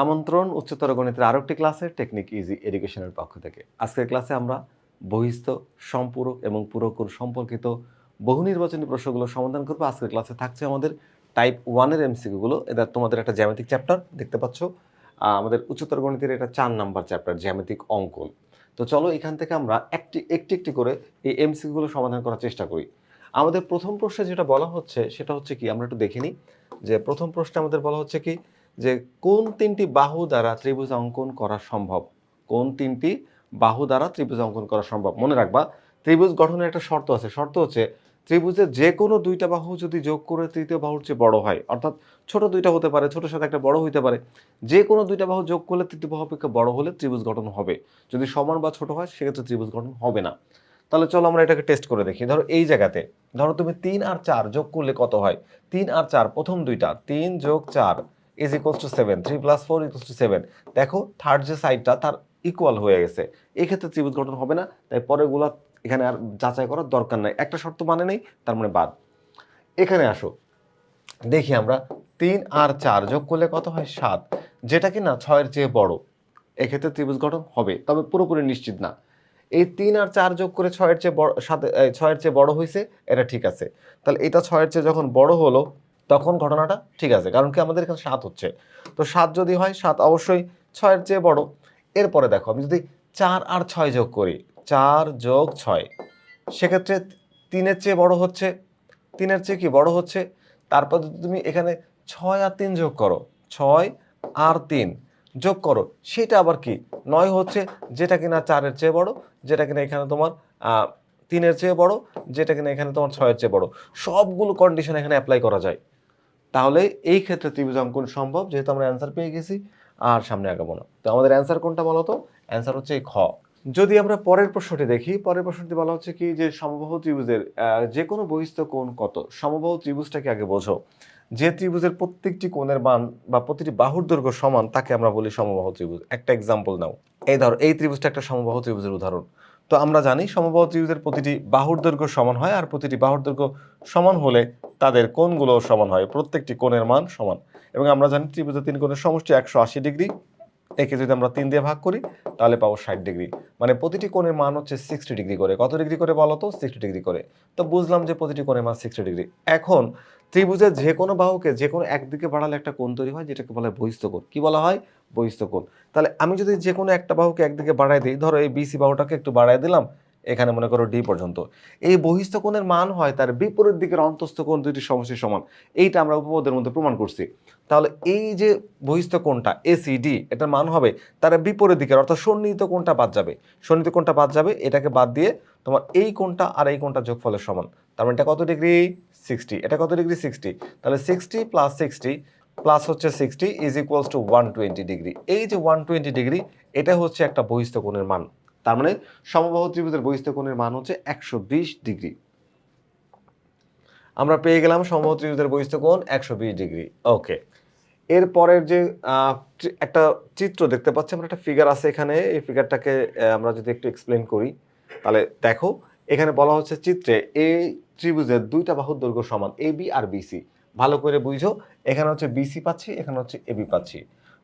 আমন্ত্রণ উচ্চতর গণিতের আরও একটি ক্লাসে টেকনিক ইজি এডুকেশনের পক্ষ থেকে। আজকের ক্লাসে আমরা বহিস্থ, সম্পূরক এবং পূরক সম্পর্কিত বহু নির্বাচনী প্রশ্নগুলো সমাধান করব। আজকের ক্লাসে থাকছে আমাদের টাইপ 1 এর এমসিকিউগুলো। এটা তোমাদের একটা জ্যামিতিক চ্যাপ্টার দেখতে পাচ্ছ। আমাদের উচ্চতর গণিতের এটা 4 নাম্বার চ্যাপ্টার জ্যামিতিক অঙ্কন। তো চলো এখান থেকে আমরা একটি করে এই এমসিকিউগুলো সমাধান করার চেষ্টা করি। আমাদের প্রথম প্রশ্নে যেটা বলা হচ্ছে সেটা হচ্ছে কি, আমরা একটু দেখে নিই যে প্রথম প্রশ্নে আমাদের বলা হচ্ছে কি যে কোন তিনটি বাহু দ্বারা ত্রিভুজ অঙ্কন করা সম্ভব। কোন তিনটি বাহু দ্বারা ত্রিভুজ অঙ্কন করা সম্ভব। মনে রাখবা ত্রিভুজ গঠনের একটা শর্ত আছে। শর্ত হচ্ছে ত্রিভুজের যে কোনো দুইটা বাহু যদি যোগ করে তৃতীয় বাহুর চেয়ে বড় হয়, অর্থাৎ ছোট দুইটা হতে পারে, ছোটোর সাথে একটা বড় হইতে পারে, যে কোনো দুইটা বাহু যোগ করলে তৃতীয় বাহু অপেক্ষা বড় হলে ত্রিভুজ গঠন হবে। যদি সমান বা ছোট হয় সেক্ষেত্রে ত্রিভুজ গঠন হবে না। তাহলে চলো আমরা এটাকে টেস্ট করে দেখি। ধরো এই জায়গাতে ধরো তুমি 3 আর 4 যোগ করলে কত হয়। 3 আর 4 প্রথম দুইটা 3 যোগ 4 is equals to 7, 3 plus 4 equals to 7। দেখো থার্ড যে সাইডটা তার ইকুয়াল হয়ে গেছে, এই ক্ষেত্রে ত্রিভুজ গঠন হবে না। তাই পরেরগুলা এখানে আর যাচাই করার দরকার নাই, একটা শর্ত মানে নেই, তার মানে বাদ। এখানে আসো, দেখি আমরা 3 আর 4 যোগ করলে কত হয় 7, যেটা কি না 6 এর চেয়ে বড়। এক্ষেত্রে ত্রিভুজ গঠন হবে, তবে পুরোপুরি নিশ্চিত না। এই 3 আর 4 যোগ করে 6 এর চেয়ে বড়, 6 এর চেয়ে বড় হয়েছে, এটা ঠিক আছে। তাহলে এটা 6 এর চেয়ে যখন বড় হলো তখন ঘটনাটা ঠিক আছে, কারণ কি আমাদের এখানে 7 হচ্ছে। তো 7 যদি হয় 7 অবশ্যই 6 এর চেয়ে বড়। এরপরে দেখো আমি যদি 4 আর 6 যোগ করি, 4 যোগ 6, সেক্ষেত্রে 3 এর চেয়ে বড় হচ্ছে, 3 এর চেয়ে কি বড় হচ্ছে। তারপর যদি তুমি এখানে 6 আর 3 যোগ করো, 6 আর 3 যোগ করো, সেটা আবার কি 9 হচ্ছে, যেটা কিনা 4 এর চেয়ে বড়, যেটা কিনা এখানে তোমার 3 এর চেয়ে বড়, যেটা কিনা এখানে তোমার 6 এর চেয়ে বড়। সবগুলো কন্ডিশন এখানে অ্যাপ্লাই করা যায়। তাহলে এই ক্ষেত্রে ত্রিভুজ অঙ্কন সম্ভব, যেহেতু আমরা অ্যান্সার পেয়ে গেছি। আর সামনে আগাবো না। তো আমাদের অ্যান্সার কোনটা বলো তো? অ্যান্সার হচ্ছে এই খ। যদি আমরা পরের প্রশ্নটি দেখি, পরের প্রশ্নটি বলা হচ্ছে কি যে সমবাহু ত্রিভুজের যে কোনো বহিস্থ কোণ কত। সমবাহু ত্রিভুজটাকে আগে বোঝো। যে ত্রিভুজের প্রত্যেকটি কোণের মান বা প্রতিটি বাহুর দৈর্ঘ্য সমান তাকে আমরা বলি সমবাহু ত্রিভুজ। একটা এক্সাম্পল নাও, এই ধরো এই ত্রিভুজটা একটা সমবাহু ত্রিভুজের উদাহরণ। তো আমরা জানি সমবাহু ত্রিভুজের প্রতিটি বাহুর দৈর্ঘ্য সমান হয়, আর প্রতিটি বাহুর দৈর্ঘ্য সমান হলে তাদের কোণগুলো সমান হয়, প্রত্যেকটি কোণের মান সমান। এবং আমরা জানি ত্রিভুজের তিন কোণের সমষ্টি 180 ডিগ্রি। একে যদি আমরা 3 দিয়ে ভাগ করি তাহলে পাবো 60 ডিগ্রি। মানে প্রতিটি কোণের মান হচ্ছে 60 ডিগ্রি করে। কত ডিগ্রি করে বলো তো? 60 ডিগ্রি করে। তো বুঝলাম যে প্রতিটি কোণের মান 60 ডিগ্রি। এখন ত্রিভুজের যে কোনো বাহুকে যে কোনো একদিকে বাড়ালে একটা কোণ তৈরি হয়, যেটাকে বলা হয় বহিস্থ কোণ। কি বলা হয়? বহিস্থ কোণ। তাহলে আমি যদি যে কোনো একটা বাহুকে একদিকে বাড়ায় দিই, ধরো এই বিসি বাহুটাকে একটু বাড়ায় দিলাম, এখানে মনে করো ডি পর্যন্ত, এই বহিস্থ কোণের মান হয় তার বিপরীত দিকের অন্তস্থ কোণ দুইটি সমষ্টির সমান। এইটা আমরা উপপাদ্যের মধ্যে প্রমাণ করছি। তাহলে এই যে বহিস্থ কোণটা এসিডি, এটার মান হবে তার বিপরীত দিকের, অর্থাৎ সন্নিহিত কোণটা বাদ যাবে। সন্নিহিত কোণটা বাদ যাবে, এটাকে বাদ দিয়ে তোমার এই কোণটা আর এই কোণটা যোগফলের সমান। তার মানে এটা কত ডিগ্রি? 60। এটা কত ডিগ্রি? 60। তাহলে 60 প্লাস 60 প্লাস হচ্ছে 60 ইজ ইকুয়ালস টু 120 ডিগ্রি। এই যে 120 ডিগ্রি, এটা হচ্ছে একটা বহিস্থ কোণের মান। তার মানে সমবাহু ত্রিভুজের বহিস্থ কোণের মান হচ্ছে 120 ডিগ্রি। আমরা পেয়ে গেলাম সমবাহু ত্রিভুজের বহিস্থ কোণ 120 ডিগ্রি। ওকে, এর পরের যে একটা চিত্র দেখতে পাচ্ছি আমরা, একটা ফিগার আছে এখানে। এই ফিগারটাকে আমরা যদি একটু এক্সপ্লেন করি, তাহলে দেখো এখানে বলা হচ্ছে চিত্রে এই ত্রিভুজের দুইটা বাহুর দৈর্ঘ্য সমান, এবি আর বিসি। ভালো করে বুঝো, এখানে হচ্ছে বিসি পাচ্ছি, এখানে হচ্ছে এবি পাচ্ছি।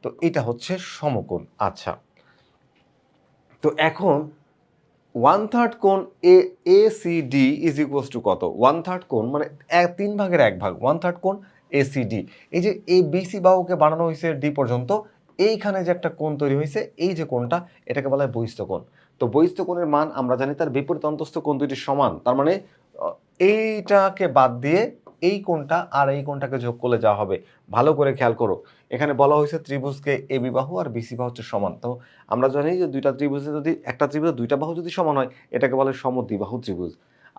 তো এটা হচ্ছে সমকোণ। আচ্ছা, তো এখন 1/3 কোণ এসিডি ইজ ইকুয়ালস টু কত? 1/3 কোণ মানে 3/1 ভাগ, 1/3 কোণ এসিডি। এই যে এই বিসি বাহুকে বানানো হয়েছে ডি পর্যন্ত, এইখানে যে একটা কোণ তৈরি হয়েছে, এই যে কোণটা, এটাকে বলা হয় বহিস্থ কোণ। তো বহিস্থ কোণের মান আমরা জানি তার বিপরীত অন্তস্থ কোণ দুইটি সমান। তার মানে এইটাকে বাদ দিয়ে এই কোণটা আর এই কোণটাকে যোগ করলে যা হবে। ভালো করে খেয়াল করো, এখানে বলা হয়েছে ত্রিভুজকে এবি বাহু আর বিসি বাহু হচ্ছে সমান। তো আমরা জানি যে দুইটা ত্রিভুজে যদি একটা ত্রিভুজের দুইটা বাহু যদি সমান হয়, এটাকে বলে সমদ্বিবাহু ত্রিভুজ।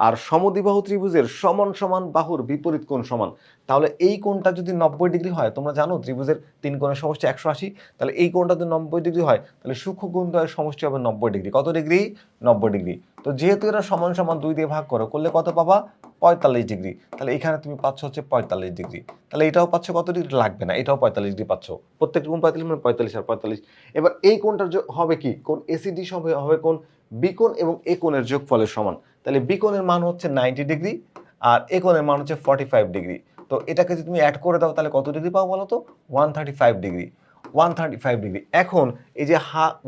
আর সমদ্বিবাহু ত্রিভুজের সমান সমান বাহুর বিপরীত কোণ সমান। তাহলে এই কোণটা যদি 90 ডিগ্রি হয়, তোমরা জানো ত্রিভুজের তিন কোণের সমষ্টি 180, তাহলে এই কোণটা যদি 90 ডিগ্রি হয়, তাহলে সূক্ষ্ম কোণদ্বয়ের সমষ্টি হবে 90 ডিগ্রি। কত ডিগ্রি? 90 ডিগ্রি। তো যেহেতু এরা সমান সমান 2 দিয়ে ভাগ করলে কত পাবা? 45 ডিগ্রি। তাহলে এখানে তুমি পাচ্ছ হচ্ছে 45 ডিগ্রি। তাহলে এটাও পাচ্ছ কত ডিগ্রি? লাগবে না, এটাও 45 ডিগ্রি পাচ্ছ। প্রত্যেকটা কোণ 45 মানে 45 আর 45। এবার এই কোণটার হবে কি? কোণ এসিডি হবে কোণ বি কোণ এবং এ কোণের যোগফলের সমান। তাহলে বি কোণের মান হচ্ছে 90 ডিগ্রি আর এ কোণের মান হচ্ছে 45 ডিগ্রি। তো এটাকে যদি তুমি অ্যাড করে দাও তাহলে কত ডিগ্রি পাও বলো তো? 135 ডিগ্রি। 135 ডিগ্রি। এখন এই যে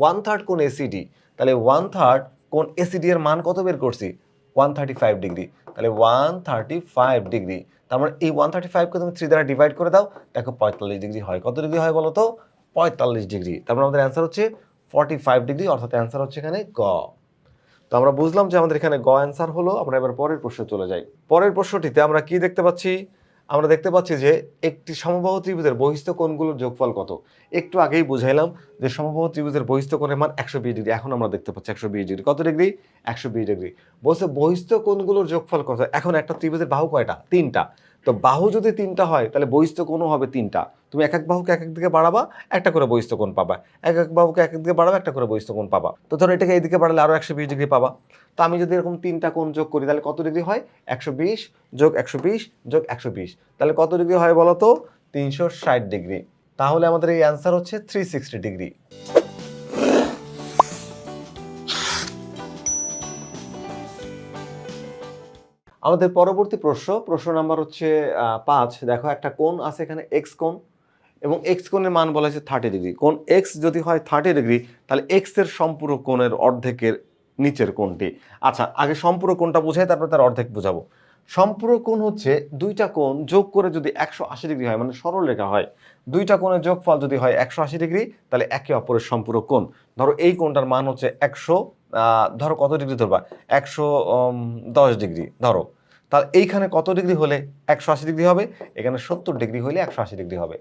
1/3 কোণ এসিডি, তাহলে 1/3 কোণ এসিডি এর মান কত বের করছি? 135 ডিগ্রি। তাহলে 135 ডিগ্রি। তার মানে এই 135 কে তুমি 3 দ্বারা ডিভাইড করে দাও, দেখো 45 ডিগ্রি হয়। কত ডিগ্রি হয় বলো তো? 45 ডিগ্রি। তার মানে আমাদের অ্যান্সার হচ্ছে 45 ডিগ্রি, অর্থাৎ অ্যান্সার হচ্ছে এখানে গ। তো আমরা বুঝলাম যে আমাদের এখানে গ অ্যান্সার হলো। আমরা এবার পরের প্রশ্নে চলে যাই। পরের প্রশ্নটিতে আমরা কি দেখতে পাচ্ছি? আমরা দেখতে পাচ্ছি যে একটি সমবাহু ত্রিভুজের বহিস্থ কোণগুলোর যোগফল কত? একটু আগেই বুঝাইলাম যে সমবাহু ত্রিভুজের বহিস্থ কোণের মান 120 ডিগ্রি। এখন আমরা দেখতে পাচ্ছি 120 ডিগ্রি। কত ডিগ্রি? 120 ডিগ্রি। বলছে বহিস্থ কোণগুলোর যোগফল কত? এখন একটা ত্রিভুজের বাহু কয়টা? 3টা। তো বাহু যদি 3টা হয় তাহলে বহিস্থ কোণও হবে 3টা। তুমি এক এক বাহুকে এক এক দিকে বাড়াবা, একটা করে বহিস্থ কোণ পাবা। এক এক বাহুকে এক এক দিকে বাড়াবা, একটা করে বহিস্থ কোণ পাবা। তো ধরো এটাকে এইদিকে বাড়ালে আরো 120 ডিগ্রি পাবা। তো আমি যদি এরকম 3টা কোণ যোগ করি তাহলে কত ডিগ্রি হয়? 120 যোগ 120 যোগ 120। তাহলে কত ডিগ্রি হয় বলো তো? 360 ডিগ্রি। তাহলে আমাদের এই অ্যান্সার হচ্ছে 360 ডিগ্রি। আমাদের পরবর্তী প্রশ্ন নাম্বার হচ্ছে 5। দেখো একটা কোণ আছে এখানে এক্স কোণ, এবং এক্স কোণের মান বলা হয়েছে 30 ডিগ্রি। কোণ এক্স যদি হয় 30 ডিগ্রি, তাহলে এক্স এর সম্পূরক কোণের অর্ধেকের নিচের কোণটি। আচ্ছা, আগে সম্পূরক কোণটা বুঝাই, তারপর তার অর্ধেক বুঝাবো। সম্পূরক কোণ হচ্ছে দুইটা কোণ যোগ করে যদি 180 ডিগ্রি হয়, মানে সরল রেখা হয়, দুইটা কোণের যোগফল যদি হয় 180 ডিগ্রি, তাহলে একে অপরের সম্পূরক কোণ। ধরো এই কোণটার মান হচ্ছে 100, ধরো কত ডিগ্রি ধরবা? 110 ডিগ্রি ধরো। তাহলে এইখানে কত ডিগ্রি হলে 180 ডিগ্রি হবে? এখানে 70 ডিগ্রি হলে 180 ডিগ্রি হবে।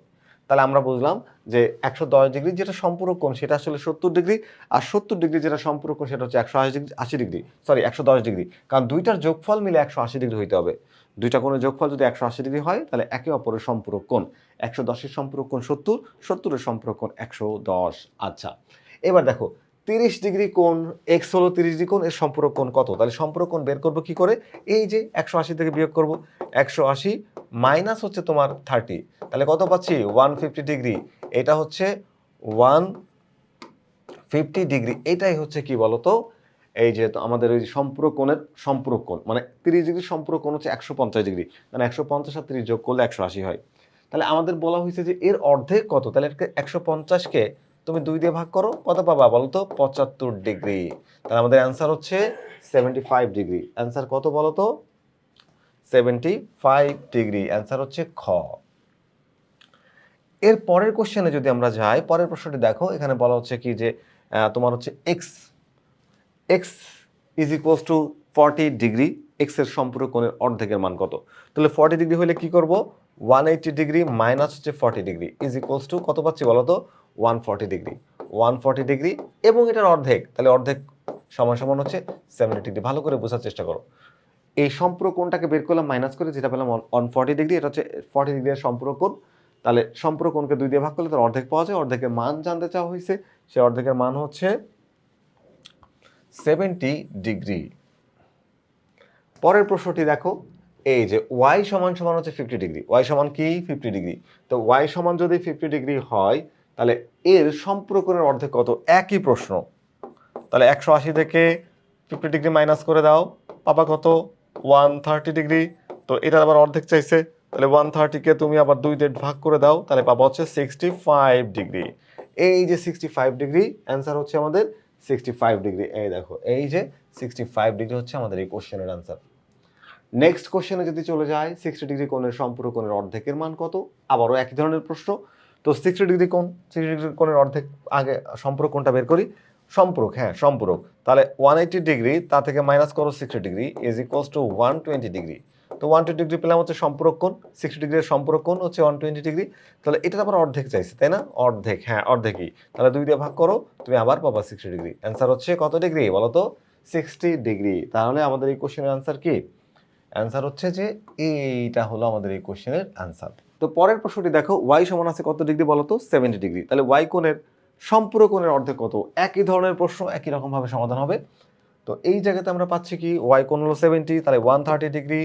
তাহলে আমরা বুঝলাম যে 110 ডিগ্রি যেটা সম্পূরক কোণ সেটা আসলে 70 ডিগ্রি, আর 70 ডিগ্রি যেটা সম্পূরক কোণ সেটা হচ্ছে 180 ডিগ্রি, 80 ডিগ্রি, সরি 110 ডিগ্রি। কারণ দুইটার যোগফল মিলে 180 ডিগ্রি হইতে হবে। দুইটা কোণের যোগফল যদি 180 ডিগ্রি হয় তাহলে একে অপরের সম্পূরক কোণ। 110 এর সম্পূরক কোণ 70, 70 এর সম্পূরক কোণ 110। আচ্ছা, এবার দেখো 30 ডিগ্রি কোণ, এক্স হলো 30 ডিগ্রি কোণ, এর সম্পূরক কোণ কত? তাহলে সম্পূরক কোণ বের করবো কি করে? এই যে 180 থেকে বিয়োগ করব, 180 মাইনাস হচ্ছে তোমার 30, তাহলে কত পাচ্ছি? 150 ডিগ্রি। এটা হচ্ছে 150 ডিগ্রি। এটাই হচ্ছে কি বলতো? এই যে আমাদের ওই সম্পূরক কোণের সম্পূরক কোণ, মানে 30 ডিগ্রি সম্পূরক কোণ হচ্ছে 150 ডিগ্রি, মানে 150 আর 30 যোগ করলে 180 হয়। তাহলে আমাদের বলা হয়েছে যে এর অর্ধেক কত? তাহলে 150কে তুমি 2 দিয়ে ভাগ করো, কত পাবা বলো তো? 75 ডিগ্রি। তাহলে আমাদের অ্যান্সার হচ্ছে 75 ডিগ্রি। অ্যান্সার কত বলো তো? 75 ডিগ্রি। অ্যান্সার হচ্ছে খ। এর পরের কোশ্চেনে যদি আমরা যাই, পরের প্রশ্নটি দেখো, এখানে বলা হচ্ছে কি যে তোমার হচ্ছে x x is equals to 40 degree, x এর সম্পূরক কোণের অর্ধেকের মান কত? তাহলে 40 ডিগ্রি হলে কি করব? 180 ডিগ্রি মাইনাস হচ্ছে 40 ডিগ্রি ইজ ইকুয়ালস টু কত পাচ্ছি বলো তো? 140 ডিগ্রি। 140 ডিগ্রি এবং এটার অর্ধেক, তাহলে অর্ধেক সমান সমান হচ্ছে 70 ডিগ্রি। ভালো করে বোঝার চেষ্টা করো। এই সম্পূরক কোণটাকে বের করলাম মাইনাস করে, যেটা পেলাম 140 ডিগ্রি, এটা হচ্ছে 40 ডিগ্রি এর সম্পূরক কোণ। তাহলে সম্পূরক কোণকে 2 দিয়ে ভাগ করলে তার অর্ধেক পাওয়া যায়। অর্ধেকের মান জানতে চাওয়া হয়েছে, সে অর্ধেকের মান হচ্ছে 70 ডিগ্রি। পরের প্রশ্নটি দেখো, এই যে y সমান সমান হচ্ছে 50 ডিগ্রি। y সমান কি? 50 ডিগ্রি। তো y সমান যদি 50 ডিগ্রি হয়, তাহলে এর সম্পূরক কোণের অর্ধেক কত? একই প্রশ্ন। তাহলে 180 থেকে 50 ডিগ্রি মাইনাস করে দাও, পাবা কত? 130 ডিগ্রি। তো এটার আবার অর্ধেক চাইছে, তাহলে 130কে তুমি আবার 2 দিয়ে ভাগ করে দাও, তাহলে পাবা হচ্ছে 65 ডিগ্রি। এই যে 65 ডিগ্রি, অ্যান্সার হচ্ছে আমাদের 65 ডিগ্রি। এই দেখো, এই যে 65 ডিগ্রি হচ্ছে আমাদের এই কোশ্চেনের অ্যান্সার। নেক্সট কোশ্চেনে যদি চলে যায়, 60 ডিগ্রি কোণের সম্পূরক কোণের অর্ধেকের মান কত? আবারও একই ধরনের প্রশ্ন। তো 60 ডিগ্রি কোণ, 60 ডিগ্রি কোণের অর্ধেক, আগে সম্পূরক কোণটা বের করি। সম্পূরক, হ্যাঁ সম্পূরক। তাহলে 180 ডিগ্রি, তা থেকে মাইনাস করো 60 degree is equals to 120 degree. তো 120 ডিগ্রি পেলাম হচ্ছে সম্পূরক কোণ, 60 ডিগ্রির সম্পূরক কোণ হচ্ছে 120 ডিগ্রি। তাহলে এটার আবার অর্ধেক চাইছে, তাই না? অর্ধেক, হ্যাঁ অর্ধেকই। তাহলে 2 দিয়ে ভাগ করো, তুমি আবার পাবা 60 ডিগ্রি। অ্যান্সার হচ্ছে কত ডিগ্রি বলো তো? 60 ডিগ্রি। তাহলে আমাদের এই কোশ্চেনের অ্যান্সার কি? অ্যান্সার হচ্ছে যে এইটা হলো আমাদের এই কোশ্চেনের অ্যান্সার। তো পরের প্রশ্নটি দেখো, y সমান আছে কত ডিগ্রি বলো তো? 70 ডিগ্রি। তাহলে y কোণের সম্পূরক কোণের অর্ধেক কত? একই ধরনের প্রশ্ন, একই রকম ভাবে সমাধান হবে। তো এই জায়গাতে আমরা পাচ্ছি কি? y কোণ হলো 70, তাহলে 130 ডিগ্রি,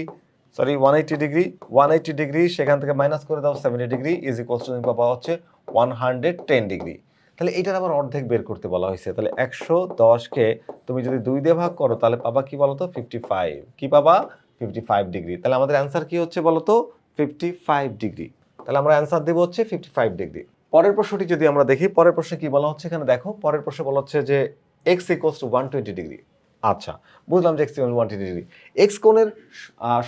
সরি 180 ডিগ্রি, 180 ডিগ্রি সেখান থেকে মাইনাস করে দাও 70 ডিগ্রি ইজ ইকুয়ালস টু পাওয়া হচ্ছে 110 ডিগ্রি। তাহলে এটার আবার অর্ধেক বের করতে বলা হয়েছে। তাহলে 110কে তুমি যদি 2 দিয়ে ভাগ করো, তাহলে পাবা কি বলতো? 55। কি পাবা? 55 ডিগ্রি। তাহলে আমাদের অ্যান্সার কি হচ্ছে বলতো? 55 ডিগ্রি। তাহলে আমরা অ্যান্সার দেব হচ্ছে 55 ডিগ্রি। পরের প্রশ্নটি যদি আমরা দেখি, পরের প্রশ্নে কি বলা হচ্ছে এখানে দেখো, পরের প্রশ্নে বলা হচ্ছে যে x ইকুয়ালস টু 120 ডিগ্রি। আচ্ছা, বুঝলাম যে x ইকুয়ালস 120 ডিগ্রি। x কোণের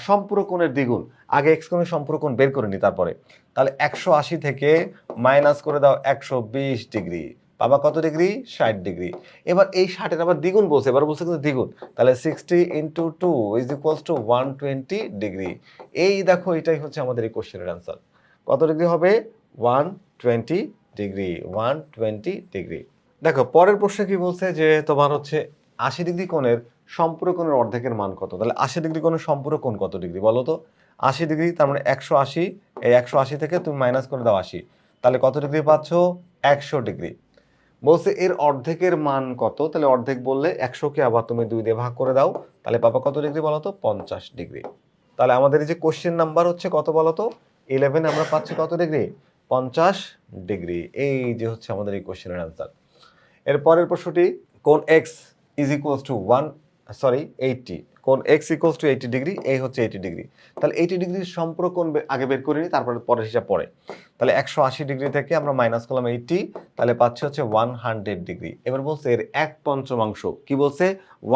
সম্পূরক কোণের দ্বিগুণ। আগে x কোণের সম্পূরক কোণ বের করে নি তারপরে। তাহলে 180 থেকে মাইনাস করে দাও 120 ডিগ্রি। পাবা কত ডিগ্রি? 60 ডিগ্রি। এবার এই 60 এর আবার দ্বিগুণ বলছে, এবার বলছে কিন্তু দ্বিগুণ। তাহলে 60 into 2 is equals to 120 degree. এই দেখো, এটাই হচ্ছে আমাদের এই কোশ্চেনের অ্যান্সার। কত ডিগ্রি হবে? 120 ডিগ্রি, 120 ডিগ্রি। দেখো পরের প্রশ্নে কি বলছে যে তোমার হচ্ছে 80 ডিগ্রি কোণের সম্পূরক কোণের অর্ধেকের মান কত? তাহলে 80 ডিগ্রি কোণের সম্পূরক কোণ কত ডিগ্রি বলো তো? 80 ডিগ্রি তার মানে 180, এই 180 থেকে তুমি মাইনাস করে দাও 80, তাহলে কত ডিগ্রি পাচ্ছ? 100 ডিগ্রি। বলছে এর অর্ধেকের মান কত? তাহলে অর্ধেক বললে 100কে আবার তুমি 2 দিয়ে ভাগ করে দাও, তাহলে পাবা কত ডিগ্রি বলো তো? 50 ডিগ্রি। তাহলে আমাদের এই যে কোশ্চেন নাম্বার হচ্ছে কত বলো তো? 11, আমরা পাচ্ছি কত ডিগ্রি? 50 ডিগ্রি। এই যে হচ্ছে আমাদের এই কোশ্চেনের অ্যান্সার। এর পরের প্রশ্নটি, কোণ x ইজ ইকুয়ালস টু 80, কোণ x ইকুয়ালস টু 80 ডিগ্রি, এই হচ্ছে 80 ডিগ্রি। তাহলে 80 ডিগ্রির সম্পূরক কোণ আগে বের করে নিই, তারপরে পরের হিসাব পরে। তাহলে 180 ডিগ্রি থেকে আমরা মাইনাস করলাম 80, তাহলে পাচ্ছি হচ্ছে 100 ডিগ্রি। এবার বলছে এর 1/5 কি বলছে?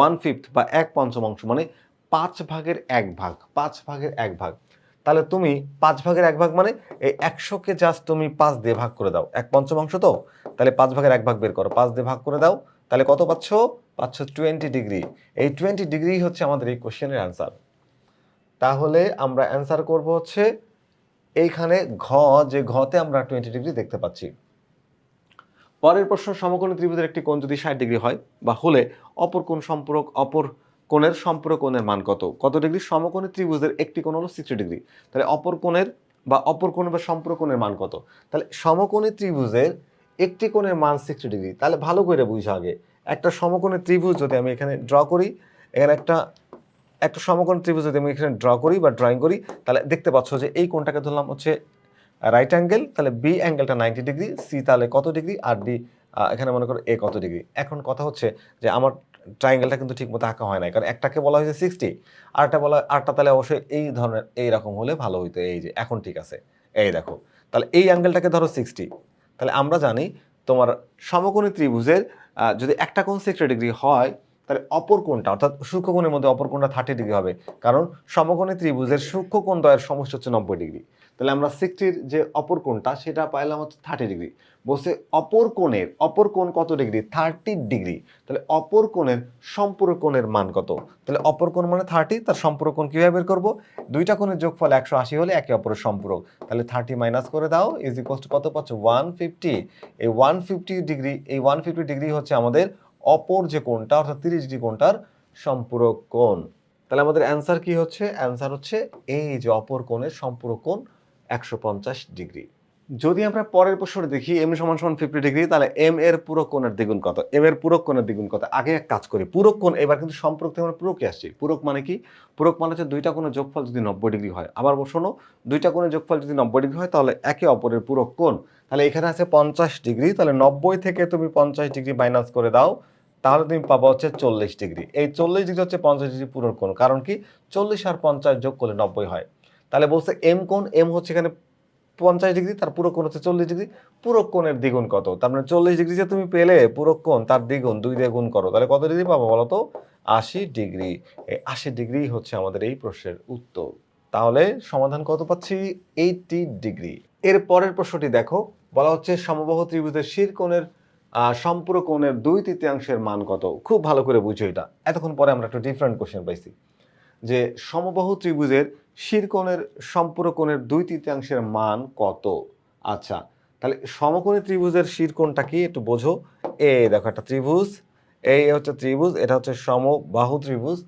1/5 বা 1/5 মানে 5 ভাগের 1 ভাগ, 5 ভাগের 1 ভাগ। তাহলে তুমি 5 ভাগের 1 ভাগ মানে এই 100কে জাস্ট তুমি 5 দিয়ে ভাগ করে দাও, 1/5 তো, তাহলে 5 ভাগের 1 ভাগ বের করো, 5 দিয়ে ভাগ করে দাও, তাহলে কত পাচ্ছ? পাচ্ছ 20 ডিগ্রি। এই 20 ডিগ্রি হচ্ছে আমাদের এই কোশ্চেনের অ্যান্সার। তাহলে আমরা অ্যান্সার করব হচ্ছে এইখানে ঘ, যে ঘতে আমরা 20 ডিগ্রি দেখতে পাচ্ছি। পরের প্রশ্ন, সমকোণী ত্রিভুজের একটি কোণ যদি 60 ডিগ্রি হয় বা হলে অপর কোণের সম্পূরক কোণের মান কত? কত ডিগ্রি? সমকোণী ত্রিভুজের একটি কোণ হলো 60 ডিগ্রি, তাহলে অপর কোণের বা সম্পূরক কোণের মান কত? তাহলে সমকোণী ত্রিভুজের একটি কোণের মান 60 ডিগ্রি। তাহলে ভালো করে বুঝো আগে, একটা সমকোণী ত্রিভুজ যদি আমি এখানে ড্র করি, এখানে একটা সমকোণী ত্রিভুজ যদি আমি এখানে ড্র করি বা ড্রয়িং করি, তাহলে দেখতে পাচ্ছ যে এই কোণটাকে ধরলাম হচ্ছে রাইট অ্যাঙ্গেল, তাহলে বি অ্যাঙ্গেলটা 90 ডিগ্রি, সি তাহলে কত ডিগ্রি, আর ডি এখানে মনে করো এ কত ডিগ্রি। এখন কথা হচ্ছে যে আমার ট্রায়াঙ্গেলটা কিন্তু ঠিকমতো আঁকা হয় না, কারণ একটাকে বলা হয়েছে 60, আরটা তাহলে অবশ্যই এই ধরনের এইরকম হলে ভালো হইতো। এই যে এখন ঠিক আছে, এই দেখো, তাহলে এই অ্যাঙ্গেলটাকে ধরো 60। তাহলে আমরা জানি তোমার সমকোণী ত্রিভুজের যদি একটা কোণ 60 ডিগ্রি হয়, তাহলে অপর কোণটা অর্থাৎ সূক্ষ্মকোণের মধ্যে অপর কোণটা 30 ডিগ্রি হবে, কারণ সমকোণী ত্রিভুজের সূক্ষ্মকোণ দ্বয়ের সমষ্টি হচ্ছে 90 ডিগ্রি। তাহলে আমরা 60-র যে অপর কোণটা সেটা পাইলাম হচ্ছে 30 ডিগ্রি। বলছে অপর কোণ কত ডিগ্রি? 30 ডিগ্রি। তাহলে অপর কোণের সম্পূরক কোণের মান কত? তাহলে অপর কোণ মানে 30, তার সম্পূরক কোণ কিভাবে বের করব? দুইটা কোণের যোগফল 180 হলে একে অপরের সম্পূরক, তাহলে 30 মাইনাস করে দাও ইজ ইকুয়ালস টু কত পাচ্ছ? 150। এই 150 ডিগ্রি হচ্ছে আমাদের অপর যে কোণটা অর্থাৎ 30 ডিগ্রি কোণটার সম্পূরক কোণ। তাহলে আমাদের অ্যান্সার কি হচ্ছে? অ্যান্সার হচ্ছে এই যে অপর কোণের সম্পূরক কোণ 150 ডিগ্রি। যদি আমরা পরের প্রশ্নটা দেখি, m সমান 50 ডিগ্রি, তাহলে m এর পূরক কোণের দ্বিগুণ কত? m এর পূরক কোণের দ্বিগুণ কত? আগে এক কাজ করি, পূরক কোণ, এবার কিন্তু সম্পূরক থেকে আমরা পূরকে আসছি। পূরক মানে কি? পূরক মানে হচ্ছে দুইটা কোণের যোগফল যদি 90 ডিগ্রি হয়। আবার শোনো, দুইটা কোণের যোগফল যদি 90 ডিগ্রি হয় তাহলে একে অপরের পূরক কোণ। তাহলে এখানে আছে 50 ডিগ্রি, তাহলে 90 থেকে তুমি 50 ডিগ্রি মাইনাস করে দাও, তাহলে তুমি পাবা হচ্ছে 40 ডিগ্রি। এই 40 ডিগ্রি হচ্ছে 50 ডিগ্রি পূরক কোণ, কারণ কি 40 আর 50 যোগ করলে 90 হয়। তাহলে বলছে m কোণ, m হচ্ছে এখানে 50 ডিগ্রি, তার পূরক কোণ হচ্ছে 40 ডিগ্রি, পূরক কোণের দ্বিগুণ কত? তার মানে 40 ডিগ্রি যে তুমি পেলে পূরক কোণ, তার দ্বিগুণ 2 দিয়ে গুণ করো, তাহলে কত ডিগ্রি পাবো বলো তো? 80 ডিগ্রি। এই 80 ডিগ্রি হচ্ছে আমাদের এই প্রশ্নের উত্তর। তাহলে সমাধান কত পাচ্ছি? 80 ডিগ্রি। এর পরের প্রশ্নটি দেখো, বলা হচ্ছে সমবাহু ত্রিভুজের শিরকোণের সম্পূরক কোণের 2/3 মান কত? খুব ভালো করে বুঝো এটা। এতক্ষণ পরে আমরা একটা ডিফারেন্ট কোশ্চেন পাইছি যে সমবাহু ত্রিভুজের শিরকোণের সম্পূরক কোণের 2/3 মান কত? আচ্ছা, তাহলে সমকোণী ত্রিভুজের শিরকোণটা কি একটু বোঝো। এই দেখো একটা ত্রিভুজ, এই হচ্ছে ত্রিভুজ, এটা হচ্ছে সমবাহু ত্রিভুজ।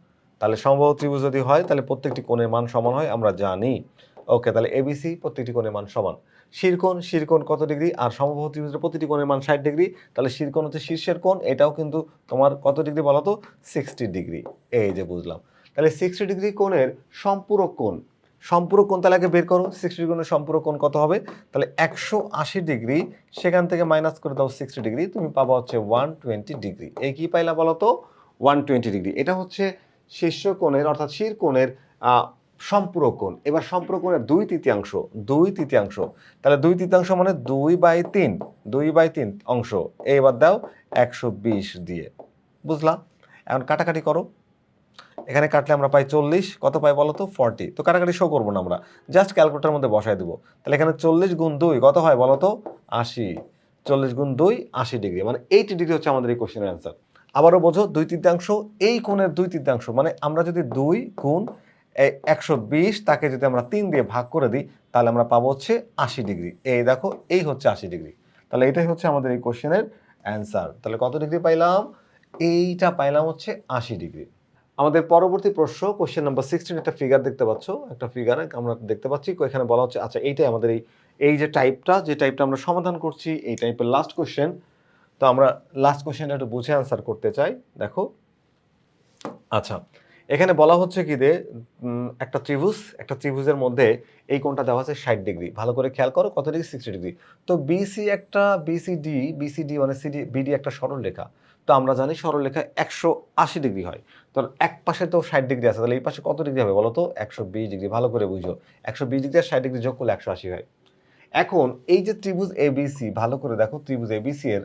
তাহলে সমবাহু ত্রিভুজ যদি হয় তাহলে প্রত্যেকটি কোণের মান সমান হয়, আমরা জানি। ওকে, তাহলে এবিসি প্রত্যেকটি কোণের মান সমান। শিরকোণ কত ডিগ্রি? আর সমবাহু ত্রিভুজের প্রতিটি কোণের মান 60 ডিগ্রি, তাহলে শিরকোণ হচ্ছে শীর্ষের কোণ, এটাও কিন্তু তোমার কত ডিগ্রি বলো তো? 60 ডিগ্রি। এই যে বুঝলাম। তাহলে 60 ডিগ্রি কোণের সম্পূরক কোণ তাহলে আগে বের করো। 60 ডিগ্রি কোণের সম্পূরক কোণ কত হবে? তাহলে 180 ডিগ্রি, সেখান থেকে মাইনাস করে দাও 60 ডিগ্রি, তুমি পাবা হচ্ছে 120 ডিগ্রি। এই কি পাইলা বলো তো? 120 ডিগ্রি। এটা হচ্ছে শীর্ষ কোণের অর্থাৎ শিরকোণের সম্পূরক কোণ। এবার সম্পূরক কোণের 2/3, তাহলে 2/3 মানে 2/3, 2/3 অংশ। এবার দাও 120 দিয়ে, বুঝলা? এখন কাটাকাটি করো, এখানে কাটলে আমরা পাই 40, কত পাই বলো তো 40। তো কাটাকাটি শো করবো না আমরা, জাস্ট ক্যালকুলেটরের মধ্যে বসায় দেবো। তাহলে এখানে 40 গুণ 2 কত হয় বলো তো 80, 40 গুণ 2 80 ডিগ্রি, মানে 80 ডিগ্রি হচ্ছে আমাদের এই কোশ্চেনের অ্যান্সার। আবারও বোঝো 2/3 এই কোণের 2/3, মানে আমরা যদি 2 গুণ 120 তাকে যদি আমরা 3 দিয়ে ভাগ করে দিই তাহলে আমরা পাবো হচ্ছে 80 ডিগ্রি। এই দেখো এই হচ্ছে 80 ডিগ্রি। তাহলে এটাই হচ্ছে আমাদের এই কোশ্চেনের অ্যান্সার। তাহলে কত ডিগ্রি পাইলাম? এইটা পাইলাম হচ্ছে 80 ডিগ্রি। আমাদের পরবর্তী প্রশ্ন কোশ্চেন নাম্বার 16, একটা ফিগার দেখতে পাচ্ছ, একটা ফিগার আমরা দেখতে পাচ্ছি। এখানে বলা হচ্ছে আচ্ছা এইটাই আমাদের এই যে টাইপটা আমরা সমাধান করছি, এই টাইপের লাস্ট কোশ্চেন। তো আমরা লাস্ট কোশ্চেনটা একটু বুঝে আনসার করতে চাই। দেখো আচ্ছা, এখানে বলা হচ্ছে কি যে একটা ত্রিভুজের মধ্যে এই কোণটা দেওয়া আছে 60 ডিগ্রি। ভালো করে খেয়াল করো কত ডিগ্রি? 60 ডিগ্রি। তো বিসিডি মানে বিডি একটা সরলরেখা। তো আমরা জানি সরলরেখা 180 ডিগ্রি হয়। তো এক পাশে তো 60 ডিগ্রি আছে, তাহলে এই পাশে কত ডিগ্রি হবে বলো তো? 120 ডিগ্রি। ভালো করে বুঝো, 120 ডিগ্রি আর 60 ডিগ্রি যোগ করলে 180 হয়। এখন এই যে ত্রিভুজ এবিসি, ভালো করে দেখো, ত্রিভুজ এবিসি এর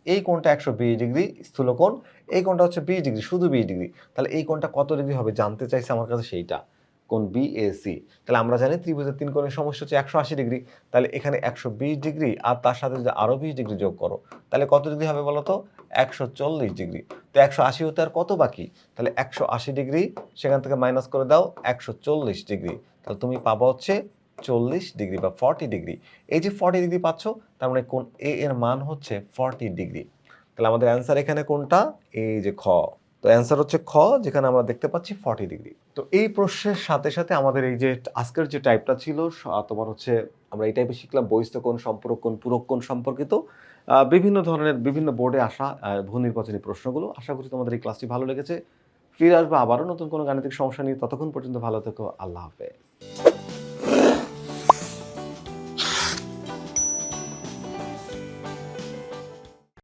এই কোণটা 120 ডিগ্রি স্থূল কোণ, এই কোণটা হচ্ছে 20 ডিগ্রি, শুধু 20 ডিগ্রি। তাহলে এই কোণটা কত ডিগ্রি হবে জানতে চাইছে আমার কাছে সেইটা, কোণ বিএসি। তাহলে আমরা জানি ত্রিভুজের 3 কোণের সমষ্টি হচ্ছে 180 ডিগ্রি। তাহলে এখানে 120 ডিগ্রি আর তার সাথে যদি আরো 20 ডিগ্রি যোগ করো তাহলে কত ডিগ্রি হবে বলো তো? 140 ডিগ্রি। তো 180 হতে আর কত বাকি? তাহলে 180 ডিগ্রি সেখান থেকে মাইনাস করে দাও 140 ডিগ্রি। তাহলে তুমি পাবা হচ্ছে 40 ডিগ্রি বা 40 ডিগ্রি। এই যে 40 ডিগ্রি পাচ্ছ, তার মানে কোণ এ এর মান হচ্ছে 40 ডিগ্রি। তাহলে আমাদের অ্যান্সার এখানে কোনটা? এই যে খ। তো অ্যান্সার হচ্ছে খ, যেখানে আমরা দেখতে পাচ্ছি 40 ডিগ্রি। তো এই প্রশ্নের সাথে সাথে আমাদের এই যে আজকের যে টাইপটা ছিল তোমার হচ্ছে আমরা এই টাইপে শিখলাম বহিস্থ কোণ, সম্পূরক কোণ, পূরক কোণ সম্পর্কিত বিভিন্ন ধরনের বিভিন্ন বোর্ডে আসা বহু নির্বাচনী প্রশ্নগুলো। আশা করি তোমাদের এই ক্লাসটি ভালো লেগেছে। ফিরে আসবো আবারও নতুন কোনো গাণিতিক সমস্যা নিয়ে। ততক্ষণ পর্যন্ত ভালো থেকো। আল্লাহ হাফেজ।